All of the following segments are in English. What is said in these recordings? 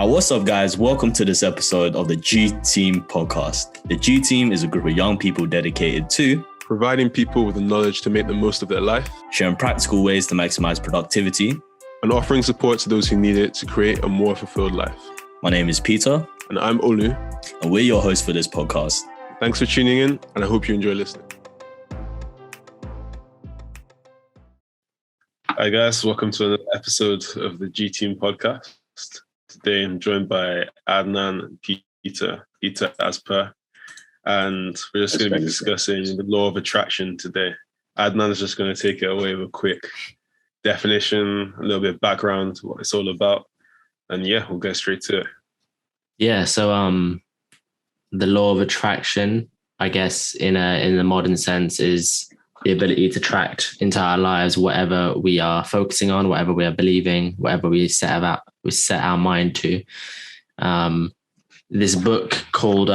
What's up, guys? Welcome to this episode of the G Team podcast. The G Team is a group of young people dedicated to providing people with the knowledge to make the most of their life, sharing practical ways to maximize productivity, and offering support to those who need it to create a more fulfilled life. My name is Peter. And I'm Olu. And we're your hosts for this podcast. Thanks for tuning in, and I hope you enjoy listening. Hi guys, welcome to another episode of the G Team podcast. Today I'm joined by Adnan and Peter as per, and we're just going to be discussing the law of attraction today. Adnan is just going to take it away with a quick definition, a little bit of background, what it's all about, and yeah, we'll go straight to it. Yeah, so the law of attraction, I guess, in the modern sense, is the ability to attract into our lives whatever we are focusing on, whatever we are believing, whatever we set our mind to. This book called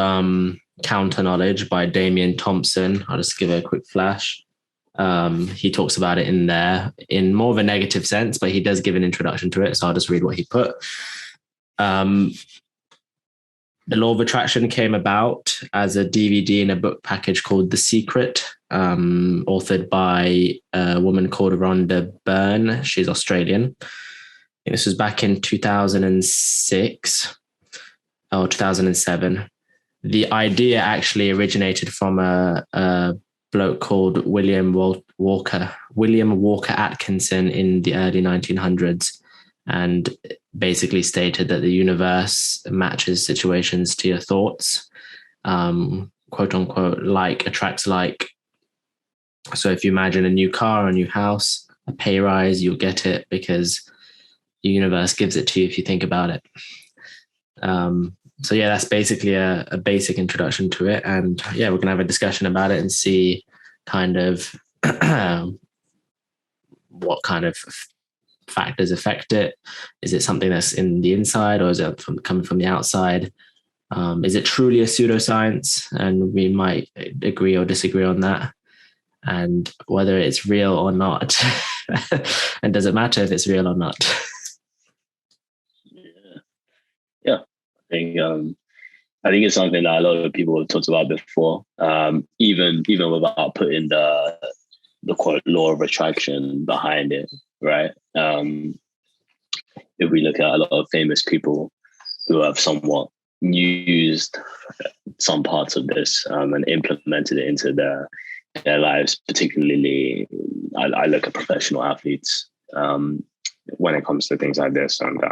Counter Knowledge by Damian Thompson, I'll just give it a quick flash. He talks about it in there in more of a negative sense, but he does give an introduction to it. So I'll just read what he put. The law of attraction came about as a DVD in a book package called The Secret, authored by a woman called Rhonda Byrne. She's Australian. This was back in 2006 or 2007. The idea actually originated from a bloke called William Walker Atkinson in the early 1900s, and basically stated that the universe matches situations to your thoughts, quote unquote, like attracts like. So if you imagine a new car, a new house, a pay rise, you'll get it because the universe gives it to you if you think about it. So yeah, that's basically a basic introduction to it. And yeah, we're going to have a discussion about it and see kind of what kind of factors affect it. Is it something that's in the inside, or is it coming from the outside? Is it truly a pseudoscience? And we might agree or disagree on that, and whether it's real or not. And does it matter if it's real or not? Yeah. I think it's something that a lot of people have talked about before, even without putting the quote law of attraction behind it, right? If we look at a lot of famous people who have somewhat used some parts of this and implemented it into their lives, particularly I look at professional athletes when it comes to things like this, and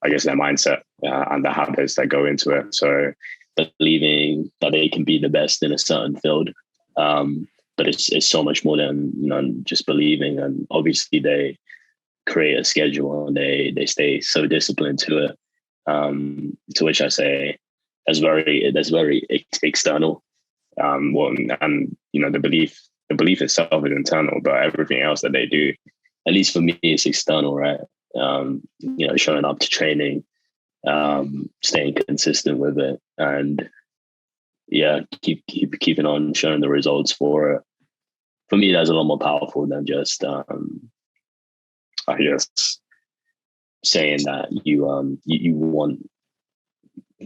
I guess their mindset and the habits that go into it. So believing that they can be the best in a certain field, but it's so much more than just believing. And obviously they create a schedule and they stay so disciplined to it. To which I say that's very external. And the belief itself is internal, but everything else that they do, at least for me, is external, right? Showing up to training, staying consistent with it, and keeping on showing the results for it. For me, that's a lot more powerful than just I guess saying that you want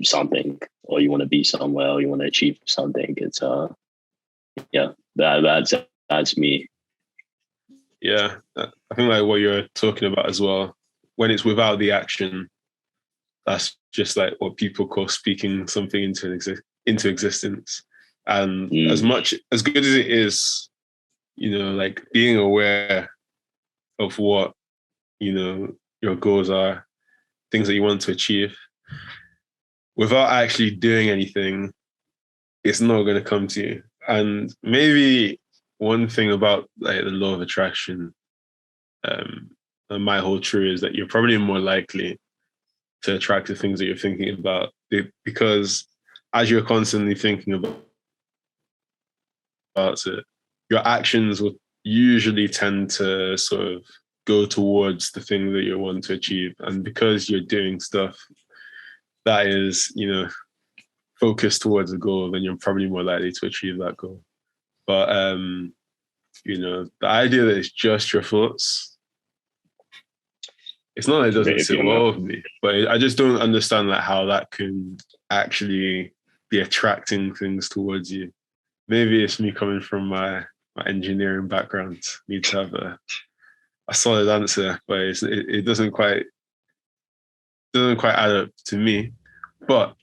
something, or you want to be somewhere, or you want to achieve something. It's that's me. Yeah, I think like what you're talking about as well, when it's without the action, that's just like what people call speaking something into existence. And as good as it is, like being aware of what, your goals are, things that you want to achieve, without actually doing anything, it's not going to come to you. And maybe one thing about like the law of attraction that might hold true is that you're probably more likely to attract the things that you're thinking about, because as you're constantly thinking about it, your actions will usually tend to sort of go towards the thing that you want to achieve. And because you're doing stuff that is, focused towards a goal, then you're probably more likely to achieve that goal. But, the idea that it's just your thoughts, it's not that it doesn't If sit you're well not- with me, but I just don't understand like how that can actually be attracting things towards you. Maybe it's me coming from my engineering background. Need to have a solid answer, but it doesn't quite add up to me. But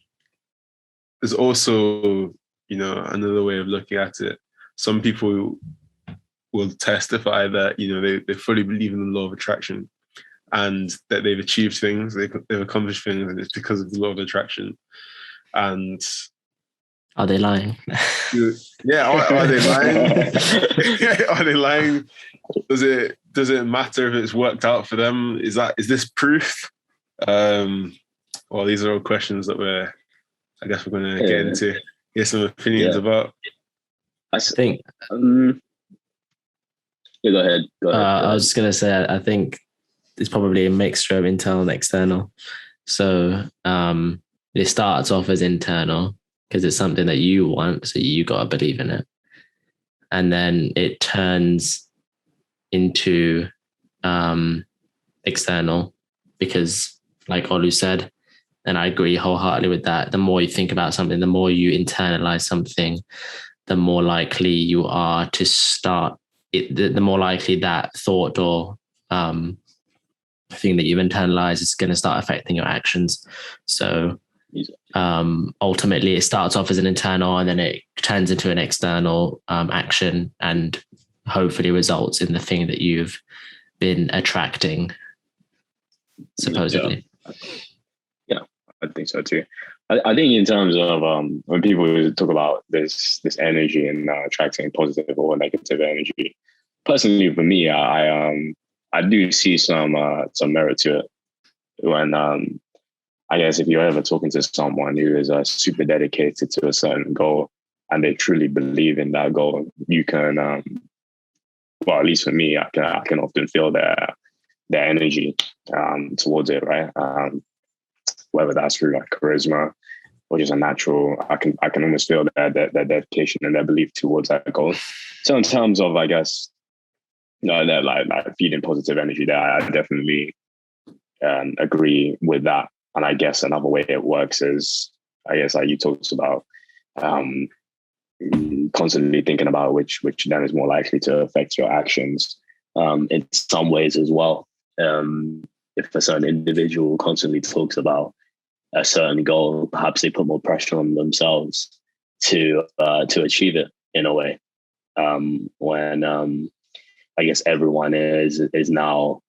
there's also, another way of looking at it. Some people will testify that, they fully believe in the law of attraction and that they've achieved things, they've accomplished things, and it's because of the law of attraction. And Are they lying? yeah, are they lying? Are they lying? Does it matter if it's worked out for them? Is this proof? Well, these are all questions that I guess we're going to get into, get some opinions about. I think. Yeah, go ahead. I was just going to say, I think it's probably a mixture of internal and external. So it starts off as internal because it's something that you want, so you got to believe in it. And then it turns into external because, like Olu said, and I agree wholeheartedly with that, the more you think about something, the more you internalize something, the more likely you are to start it, the more likely that thought or thing that you've internalized is going to start affecting your actions. So ultimately it starts off as an internal and then it turns into an external action and hopefully results in the thing that you've been attracting, supposedly. Yeah, I think so too. I think in terms of when people talk about this energy and attracting positive or negative energy, personally for me, I do see some merit to it. When I guess if you're ever talking to someone who is super dedicated to a certain goal and they truly believe in that goal, you can, well, at least for me, I can often feel their energy towards it, right? Whether that's through like charisma or just a natural, I can almost feel their dedication and their belief towards that goal. So in terms of, I guess, that like feeding positive energy there, I definitely agree with that. And I guess another way it works is, I guess, like you talked about, constantly thinking about which then is more likely to affect your actions in some ways as well. If a certain individual constantly talks about a certain goal, perhaps they put more pressure on themselves to achieve it in a way. When I guess everyone is now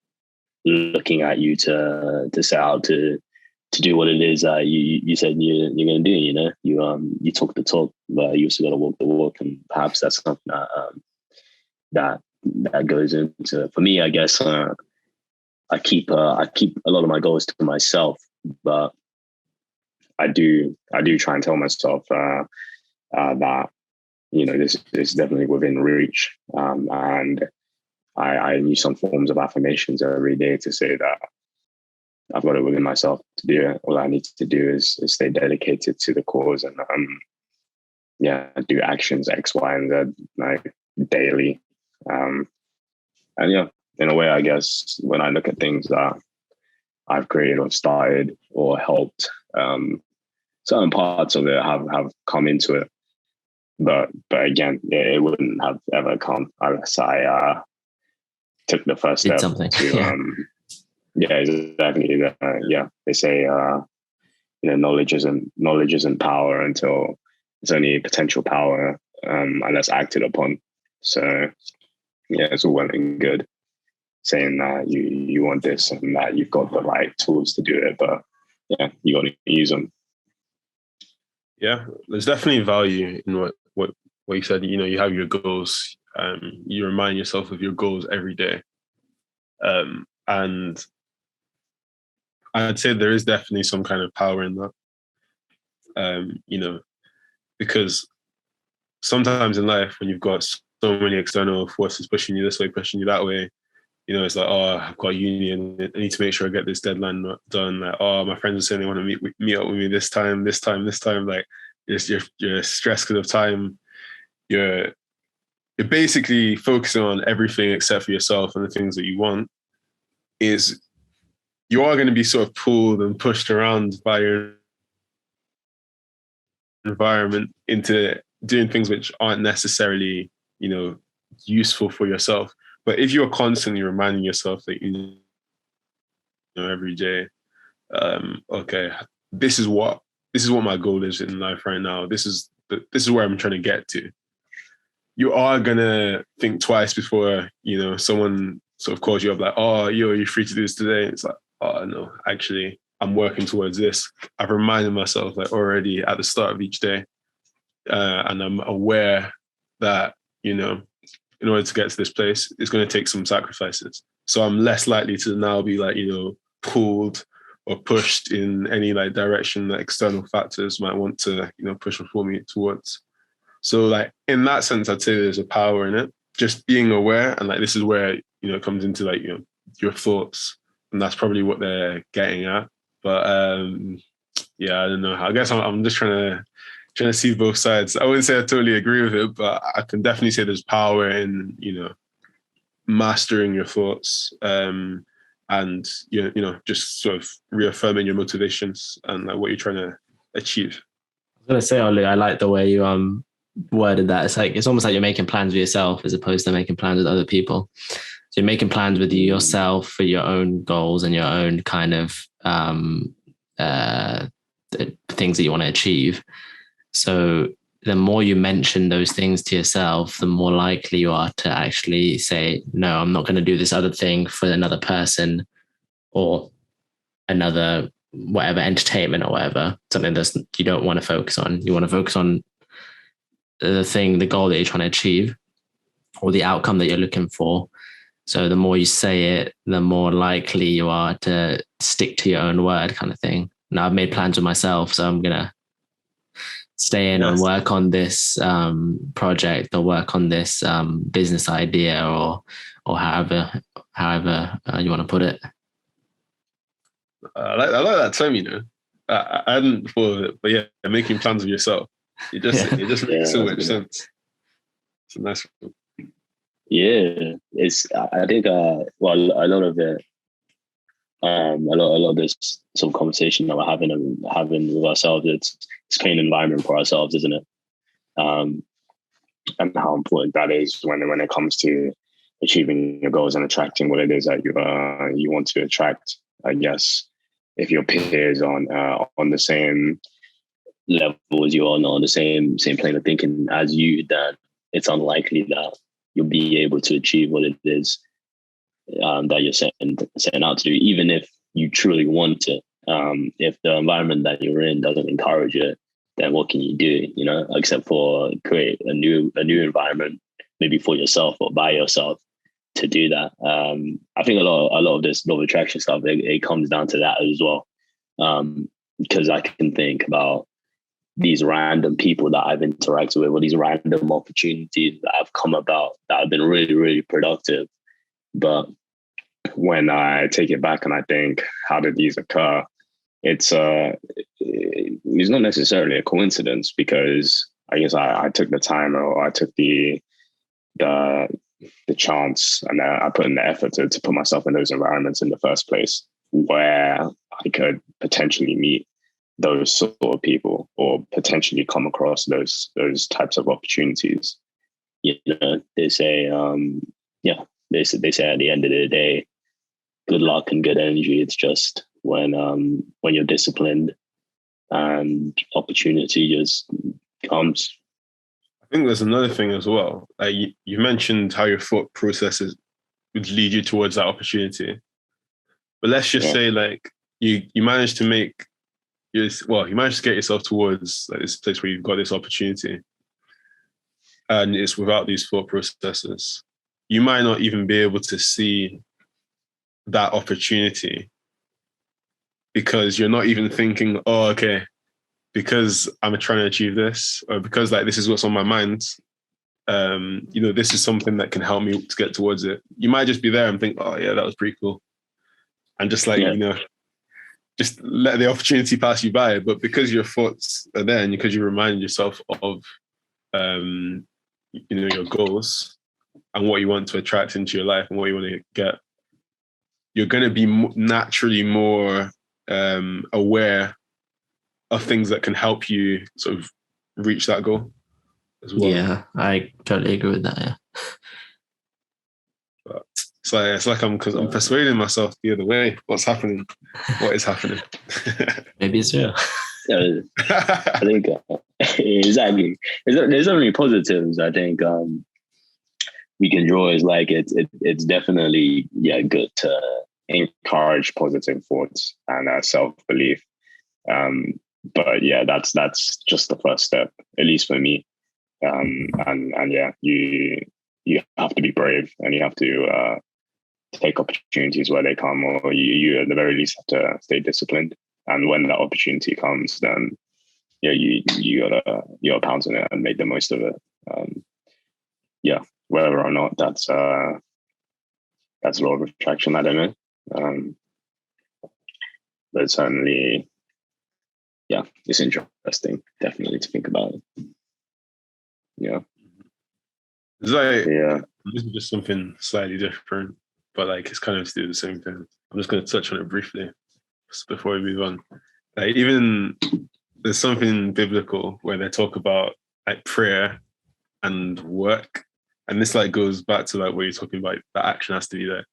looking at you to set out to do what it is you said you're going to do. You talk the talk, but you also got to walk the walk, and perhaps that's something that goes into. For me, I guess I keep a lot of my goals to myself, but I do try and tell myself that this is definitely within reach, and I use some forms of affirmations every day to say that I've got it within myself to do it. All I need to do is stay dedicated to the cause and do actions X, Y, and Z like daily. And yeah, in a way, I guess when I look at things that I've created or started or helped, certain parts of it have come into it. But again, it wouldn't have ever come unless I took the first step to exactly. They say knowledge isn't power until it's only potential power unless acted upon. So yeah, it's all well and good saying that you want this and that you've got the right tools to do it, but yeah, you got to use them. Yeah, there's definitely value in what you said. You have your goals. You remind yourself of your goals every day. And I'd say there is definitely some kind of power in that. Because sometimes in life, when you've got so many external forces pushing you this way, pushing you that way, it's like, oh, I've got uni and I need to make sure I get this deadline done. Like, oh, my friends are saying they want to meet up with me this time. Like, you're stressed because of time. You're basically focusing on everything except for yourself and the things that you want. Is you are going to be sort of pulled and pushed around by your environment into doing things which aren't necessarily, useful for yourself. But if you're constantly reminding yourself that every day, okay, this is what my goal is in life right now. This is where I'm trying to get to. You are gonna think twice before someone sort of calls you up like, oh, you're free to do this today. It's like, oh no, actually, I'm working towards this. I've reminded myself like already at the start of each day, and I'm aware that in order to get to this place, it's going to take some sacrifices. So I'm less likely to now be like pulled or pushed in any like direction that external factors might want to push or pull me towards. So like in that sense, I'd say there's a power in it. Just being aware, and like this is where it comes into like your thoughts, and that's probably what they're getting at. But yeah, I don't know. I guess I'm just trying to see both sides. I wouldn't say I totally agree with it, but I can definitely say there's power in mastering your thoughts, and just sort of reaffirming your motivations and like what you're trying to achieve. I was gonna say, Ollie, I like the way you worded that. It's almost like you're making plans with yourself as opposed to making plans with other people. So you're making plans with yourself for your own goals and your own kind of things that you want to achieve. So the more you mention those things to yourself, the more likely you are to actually say, no, I'm not going to do this other thing for another person or another whatever entertainment or whatever, something that you don't want to focus on. You want to focus on the goal that you're trying to achieve or the outcome that you're looking for. So the more you say it, the more likely you are to stick to your own word kind of thing. Now I've made plans with myself, so I'm going to stay in and work on this project or work on this business idea or however you want to put it. I like that term, I hadn't thought of it, but yeah, making plans with yourself. It just makes so much sense. It's a nice one. Yeah, I think a lot of it, a lot of this sort of conversation that we're having with ourselves, it's creating an environment for ourselves, isn't it? And how important that is when it comes to achieving your goals and attracting what it is that you want to attract. I guess if your peers on the same level as you are, not on the same plane of thinking as you, then it's unlikely that you'll be able to achieve what it is that you're setting out to do, even if you truly want to. If the environment that you're in doesn't encourage it, then what can you do? Except for create a new environment, maybe for yourself or by yourself, to do that. I think a lot of this law of attraction stuff, it comes down to that as well. Because I can think about these random people that I've interacted with, or these random opportunities that have come about that have been really, really productive. But when I take it back and I think, how did these occur? It's not necessarily a coincidence, because I guess I took the time, or I took the chance, and I put in the effort to put myself in those environments in the first place, where I could potentially meet those sort of people or potentially come across those types of opportunities. They say, they say at the end of the day, good luck and good energy. It's just when you're disciplined and opportunity just comes. I think there's another thing as well. Like you mentioned how your thought processes would lead you towards that opportunity. But let's just say like you managed to get yourself towards like this place where you've got this opportunity, and it's without these thought processes. You might not even be able to see that opportunity, because you're not even thinking, oh, okay, because I'm trying to achieve this, or because like this is what's on my mind, this is something that can help me to get towards it. You might just be there and think, oh yeah, that was pretty cool, and just like just let the opportunity pass you by. But because your thoughts are there, and because you remind yourself of your goals and what you want to attract into your life and what you want to get, you're going to be naturally more aware of things that can help you sort of reach that goal as well. Yeah, I totally agree with that. Yeah. But it's like I'm persuading myself the other way. What's happening? What is happening? Maybe it's real. I think exactly. There's so many positives. I think we can draw is like it's definitely good to encourage positive thoughts and self-belief. But yeah, that's just the first step, at least for me. And yeah, you have to be brave, and you have to take opportunities where they come, or you at the very least have to stay disciplined. And when that opportunity comes, then you gotta pounce on it and make the most of it. Whether or not that's law of attraction, I don't know. But certainly, it's interesting, definitely, to think about it. Yeah. It's like, yeah. This is just something slightly different, but like it's kind of still the same thing. I'm just going to touch on it briefly just before we move on. Like, even there's something biblical where they talk about like prayer and work, and this like goes back to like what you're talking about. That action has to be there.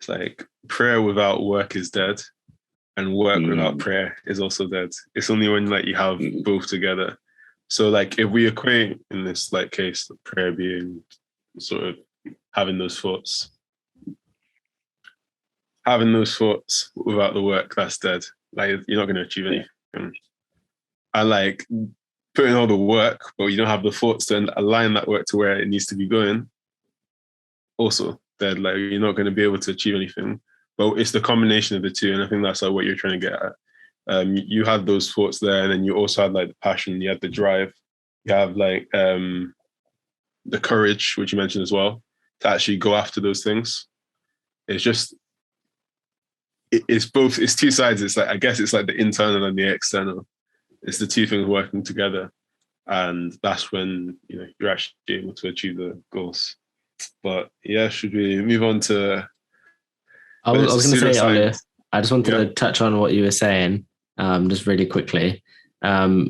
It's like prayer without work is dead, and work without prayer is also dead. It's only when like you have both together. So like if we equate in this like case, prayer being sort of having those thoughts without the work, that's dead. Like you're not going to achieve anything. And like putting all the work, but you don't have the thoughts to align that work to where it needs to be going, also dead. Like you're not going to be able to achieve anything. But it's the combination of the two, and I think that's like what you're trying to get at. You had those thoughts there, and then you also had like the passion, you had the drive, you have like the courage, which you mentioned as well, to actually go after those things. It's just, it's both, it's two sides. It's like, I guess it's like the internal and the external. It's the two things working together. And that's when, you're actually able to achieve the goals. But yeah, should we move on to... I was going to say, Ollie, I just wanted to touch on what you were saying, just really quickly. I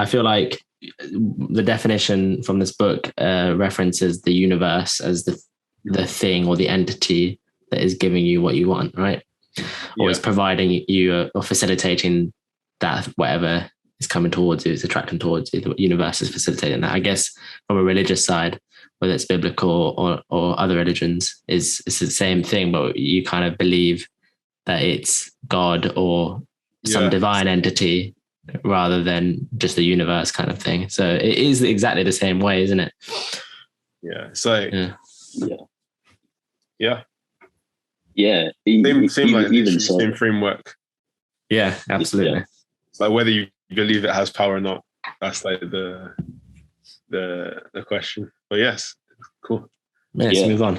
feel like the definition from this book references the universe as the thing or the entity that is giving you what you want, right? Or is providing you or facilitating that whatever is coming towards you, is attracting towards you. The universe is facilitating that. I guess from a religious side, whether it's biblical or other religions, it's the same thing, but you kind of believe that it's God or some divine entity rather than just the universe kind of thing. So it is exactly the same way, isn't it? Yeah. It's like, same framework. Yeah, absolutely. Yeah. It's like whether you believe it has power or not. That's like the question. But yes, cool. Let's move on.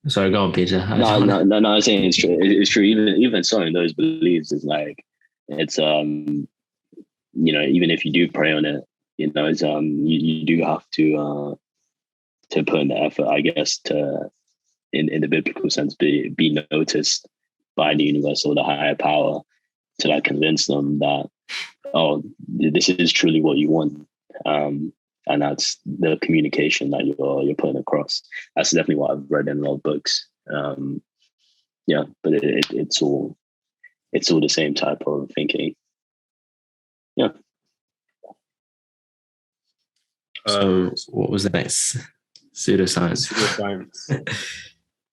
Sorry, go on, Peter. No, I'm saying it's true. It's true. Even so, in those beliefs, is like it's even if you do pray on it, it's you do have to put in the effort, I guess, to in the biblical sense be noticed by the universe or the higher power to like convince them that this is truly what you want. And that's the communication that you're putting across. That's definitely what I've read in a lot of books. But it's all the same type of thinking. Yeah. So what was the next? Pseudoscience.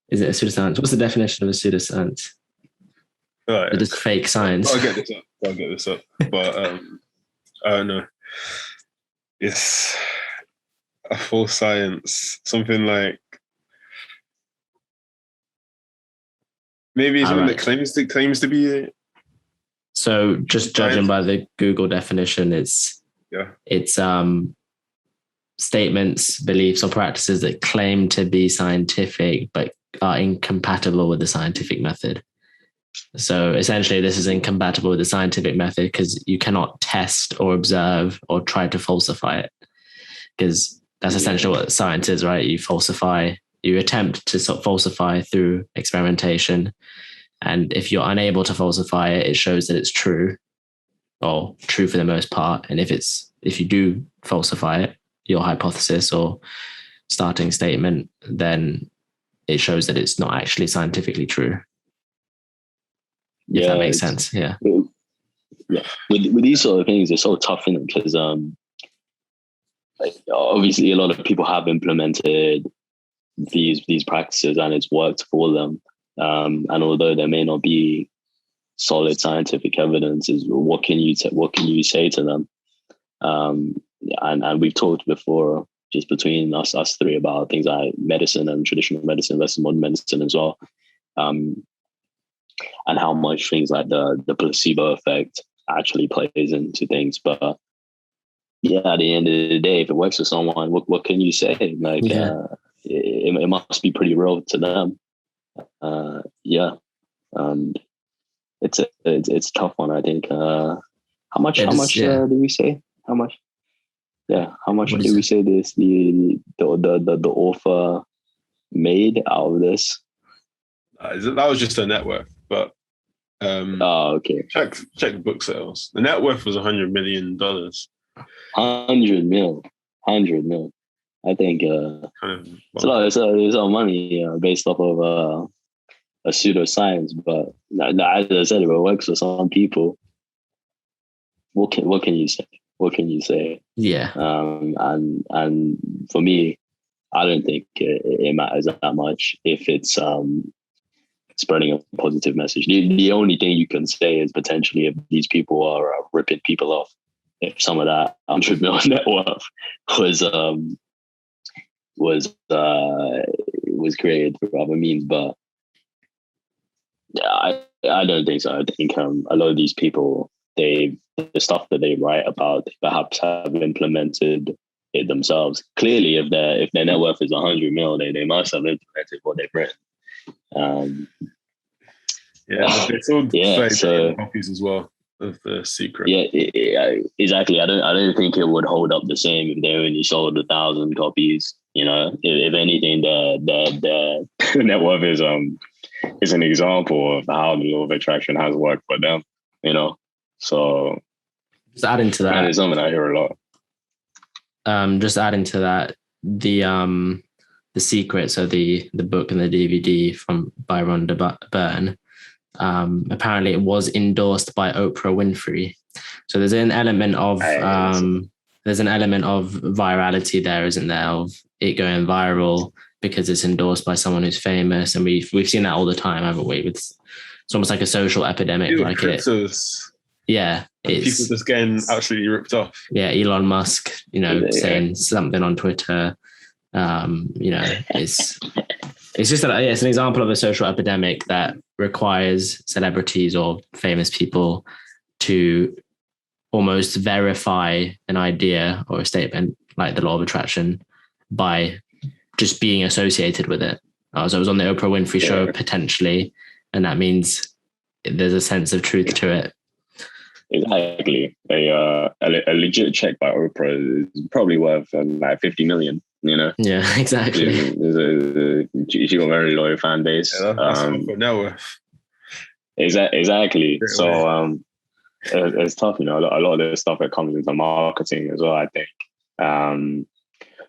Is it a pseudoscience? What's the definition of a pseudoscience? Just fake science. I'll get this up. But I don't know. It's a false science. Something like maybe something that claims to be. So just judging by the Google definition, it's statements, beliefs, or practices that claim to be scientific but are incompatible with the scientific method. So essentially, this is incompatible with the scientific method because you cannot test or observe or try to falsify it, because that's essentially what science is, right? You falsify you attempt to sort of falsify through experimentation. And if you're unable to falsify it, it shows that it's true, or true for the most part. And if you do falsify it, your hypothesis or starting statement, then it shows that it's not actually scientifically true. If that makes sense. Yeah. Yeah. With these sort of things, it's so tough, in because obviously a lot of people have implemented these practices and it's worked for them. And although there may not be solid scientific evidence, is what can you say to them? And we've talked before, just between us three, about things like medicine and traditional medicine versus modern medicine as well, and how much things like the placebo effect actually plays into things. But yeah, at the end of the day, if it works for someone, what can you say? Like, it must be pretty real to them. And it's a tough one, I think. How much did we say? How much? Yeah, how much did we say this? The author made out of this? That was just a net worth, but okay. Check book sales. The net worth was $100 million. 100 mil. I think it's a lot of money based off of a pseudoscience, but as I said, if it works for some people, what can you say? What can you say? Yeah. And for me, I don't think it matters that much if it's spreading a positive message. The only thing you can say is potentially if these people are ripping people off, if some of that 100 million net worth was created through other means. But yeah, I don't think so. I think a lot of these people, the stuff that they write about, they perhaps have implemented it themselves. Clearly, if their net worth is 100 mil, they must have implemented what they've written. They sold copies as well of The Secret. Yeah, exactly. I don't think it would hold up the same if they only sold 1,000 copies. You know, if anything, the net worth is an example of how the law of attraction has worked for them. You know, so just adding to that, it's something I hear a lot. Just adding to that, the Secret, so the book and the DVD by Rhonda Byrne. Apparently it was endorsed by Oprah Winfrey. So there's an element of virality there, isn't there? Of it going viral because it's endorsed by someone who's famous, and we've seen that all the time, haven't we? It's almost like a social epidemic. People just getting absolutely ripped off. Yeah, Elon Musk, saying something on Twitter. It's just that it's an example of a social epidemic that requires celebrities or famous people to almost verify an idea or a statement like the law of attraction by just being associated with it. So it was on the Oprah Winfrey show potentially, and that means there's a sense of truth to it. Exactly. A legit check by Oprah is probably worth like 50 million. You know? Yeah, exactly. She got a very loyal fan base. Yeah, that's net worth. Exactly. So it's tough, a lot of the stuff that comes into marketing as well, I think.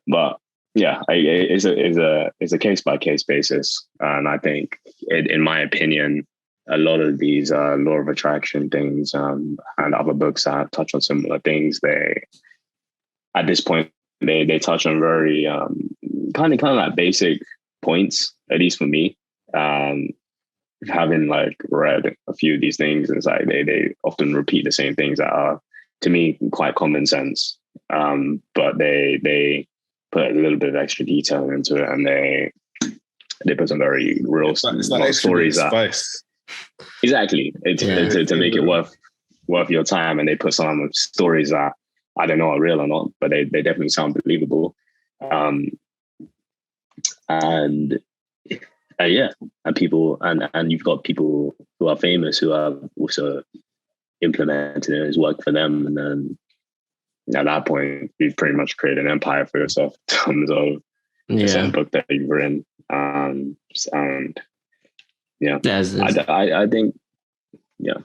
But yeah, it's a case by case basis, and I think, in my opinion, a lot of these law of attraction things and other books that touch on similar things, they at this point they touch on very kind of like basic points, at least for me. Having like read a few of these things, it's like they often repeat the same things that are, to me, quite common sense. But they put a little bit of extra detail into it, and they put some very real stories spice. Exactly. To make it worth your time, and they put some stories that I don't know are real or not, but they definitely sound believable. And people, and you've got people who are famous who have also implemented it as work for them, and then at that point you've pretty much created an empire for yourself in terms of the same book that you've written. And yeah, There's I think, yeah.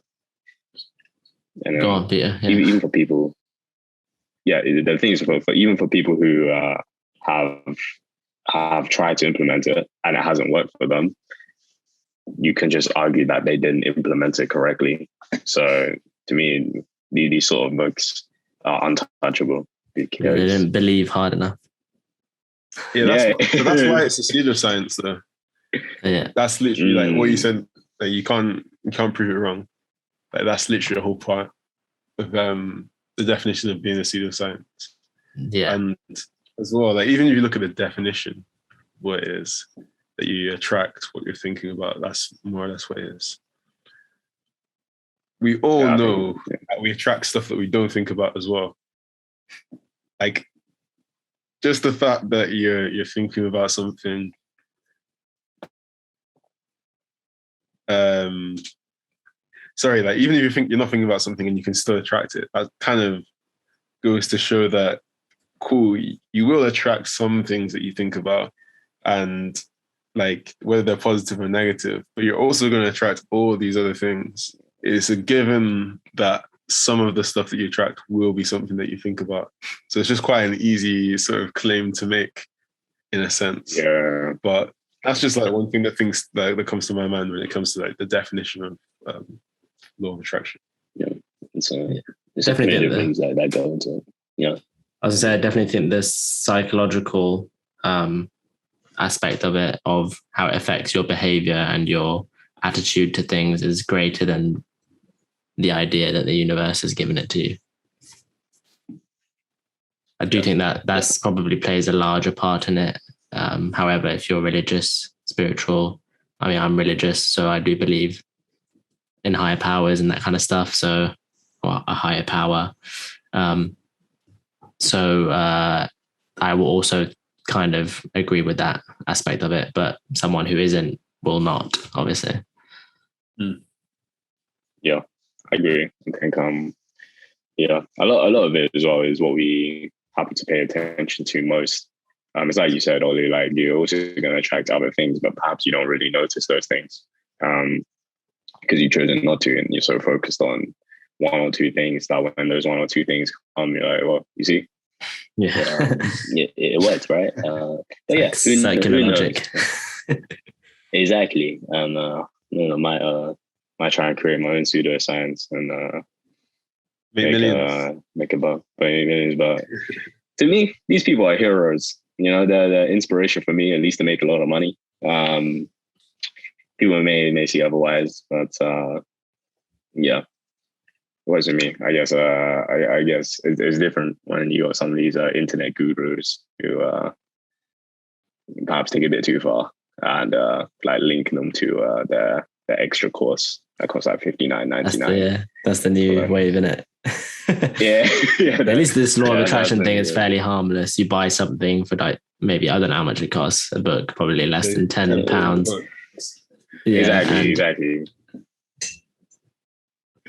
And, go on, Peter. Yeah. even for people, yeah, the thing is for even for people who have tried to implement it and it hasn't worked for them, you can just argue that they didn't implement it correctly. So to me, these sort of books are untouchable because They didn't believe hard enough. Yeah, that's why it's a pseudoscience, though. Yeah, That's literally like what you said. Like you can't prove it wrong. Like that's literally a whole part of the definition of being a pseudoscience. yeah. And as well, like even if you look at the definition, what it is that you attract, what you're thinking about, that's more or less what it is. We all know that we attract stuff that we don't think about as well. Like just the fact that you're thinking about something. Sorry, like even if you think you're not thinking about something and you can still attract it, that kind of goes to show that cool, you will attract some things that you think about, and like whether they're positive or negative, but you're also going to attract all these other things. It's a given that some of the stuff that you attract will be something that you think about. So it's just quite an easy sort of claim to make in a sense. Yeah. But that's just like one thing that comes to my mind when it comes to like the definition of law of attraction. Yeah. It's Definitely things that go into it. Yeah. I was gonna say, I definitely think the psychological aspect of it, of how it affects your behavior and your attitude to things, is greater than the idea that the universe has given it to you. I do think that's probably plays a larger part in it. However, if you're religious, spiritual, I mean, I'm religious, so I do believe in higher powers and that kind of stuff. So, or a higher power. So I will also kind of agree with that aspect of it, but someone who isn't will not, obviously. Yeah, I agree. I think a lot of it as well is what we happen to pay attention to most. It's like you said, Ollie, like you're also going to attract other things, but perhaps you don't really notice those things because you've chosen not to, and you're so focused on one or two things that when those one or two things come, you're like, well, you see, it works, right? But yeah, circular logic. Exactly, and might try and create my own pseudoscience and make about millions. But to me, these people are heroes. You know, they're inspiration for me, at least to make a lot of money. People may see otherwise, but yeah, it wasn't me. I guess it's different when you got some of these internet gurus who perhaps take it a bit too far and like link them to their extra course that costs like $59.99. That's the new wave, isn't it? yeah. At least this law of attraction thing is fairly harmless. You buy something for like maybe, I don't know how much it costs, a book, probably less than £10. Yeah, exactly.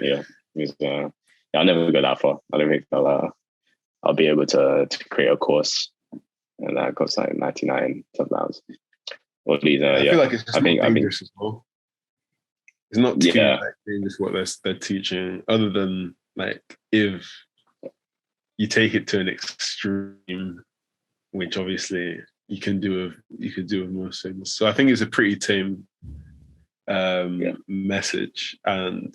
Yeah, I'll never go that far. I don't think I'll be able to create a course, and that costs like $99 sometimes. Or these, I feel like it's just dangerous as well. It's not too dangerous what they're teaching, other than like if you take it to an extreme, which obviously you could do with most things. So I think it's a pretty tame message, and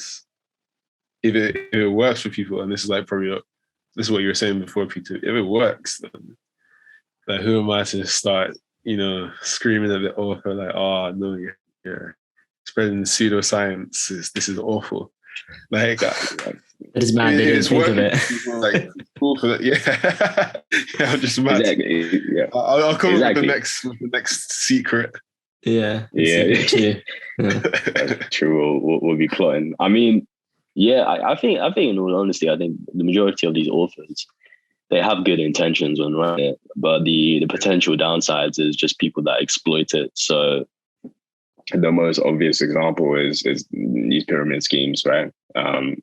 if it works for people, and this is like this is what you were saying before, Peter. If it works, then like who am I to start, screaming at the author like, oh no, you're spreading pseudoscience. This is awful. Like it is mad. They didn't think of it. Like, cool for that. Yeah, I'm just mad. Exactly. Yeah. I'll come up with the next secret. Yeah. True. We'll be plotting. I mean, yeah. I think in all honesty, I think the majority of these authors, they have good intentions when writing it, but the potential downsides is just people that exploit it. So the most obvious example is these pyramid schemes, right? Who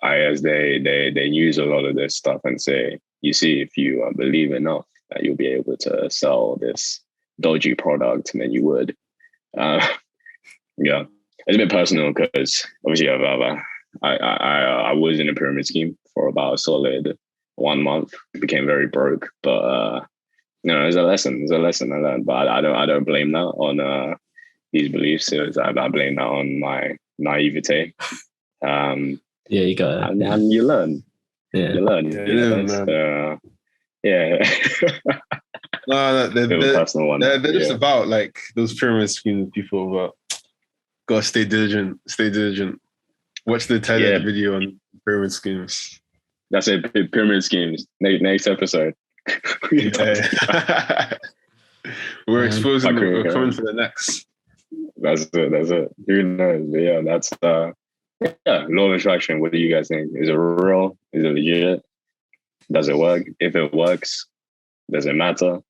I guess they use a lot of this stuff and say, you see, if you believe enough, that you'll be able to sell this dodgy product than you would. Yeah, it's a bit personal because obviously I was in a pyramid scheme for about a solid 1 month. Became very broke, but it's a lesson. It's a lesson I learned. But I don't blame that on these beliefs. I blame that on my naivete. Yeah, you got it. And you learn. Yeah. You learn. Yeah. No, they're personal one. They're just about like those pyramid scheme people, but gotta stay diligent. Stay diligent. Watch the TED video on pyramid schemes. That's it. Pyramid schemes. Next episode. We're exposing. We're coming for the next. That's it. Who knows? But yeah, that's law of attraction. What do you guys think? Is it real? Is it legit? Does it work? If it works, does it matter?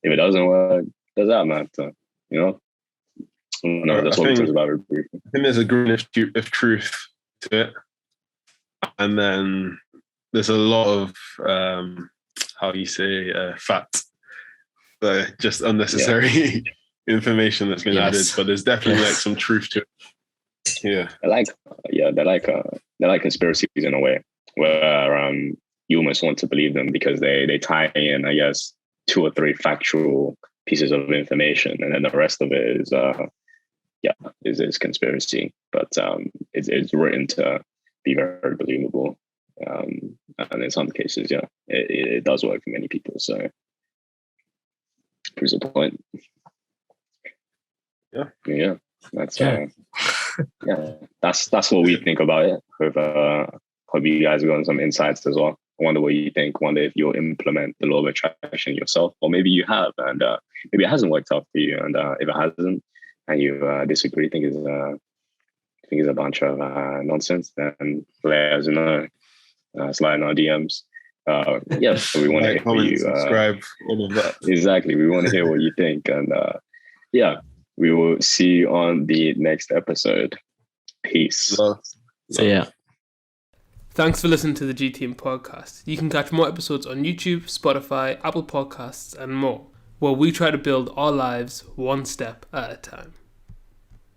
If it doesn't work, does that matter? No, that's what we talked about. I think there's a grain of truth to it, and then there's a lot of fat, just unnecessary information that's been added. But there's definitely like some truth to it. Yeah, they're like conspiracies in a way, where you almost want to believe them because they tie in, I guess, 2 or 3 factual pieces of information, and then the rest of it is conspiracy. But it's written to be very believable, and in some cases, it does work for many people. So, proves the point. Yeah. That's that's what we think about it. Hope you guys have gotten some insights as well. I wonder what you think. Wonder if you'll implement the law of attraction yourself, or maybe you have, and maybe it hasn't worked out for you. And if it hasn't, and you disagree, think it's a bunch of nonsense, then let us know. Slide in our DMs. So we want to hear you. Subscribe, all of that. Exactly. We want to hear what you think, and we will see you on the next episode. Peace. So yeah. Thanks for listening to the G Team podcast. You can catch more episodes on YouTube, Spotify, Apple Podcasts, and more, where we try to build our lives one step at a time.